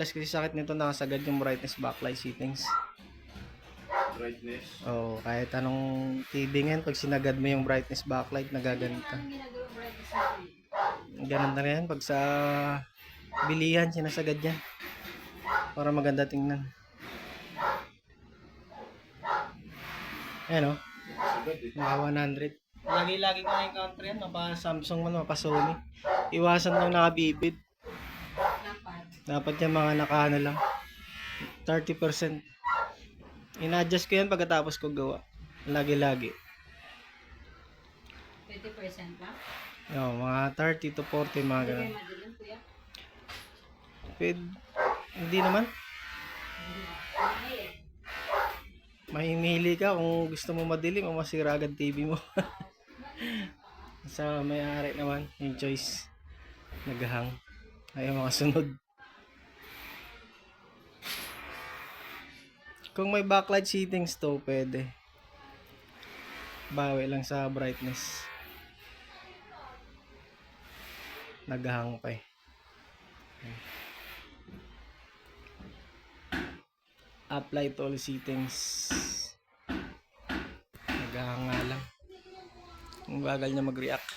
madalas kasi sakit nito nakasagad yung brightness backlight settings. Brightness. Oh, kahit anong TV ngayon, pag sinagad mo yung brightness backlight, nagaganito. Anong ginagawa brightness natin? Ganun na rin, pag sa bilihan, sinasagad yan. Para maganda tingnan. Ayan o, Sagad eh. mga 100. Lagi-lagi ko na-encounter yan, mapa Samsung man, mapa Sony. Iwasan lang nakabibid. Dapat yan mga nakaano lang. 30%. In-adjust ko yan pagkatapos ko gawa. Lagi-lagi. 20% lang? Yo, mga 30 to 40 mga Hindi ganun. kayo madilim, kuya? Hindi naman. Mahimili ka kung gusto mo madilim o masira agad TV mo. Sa may-ari naman, yung choice. Naghahang. Ayaw makasunod. Kung may backlight settings to, pwede. Bawi lang sa brightness. Naghahang pa eh. Apply to all settings. Naghahang nga lang. Ang bagal niya mag-react.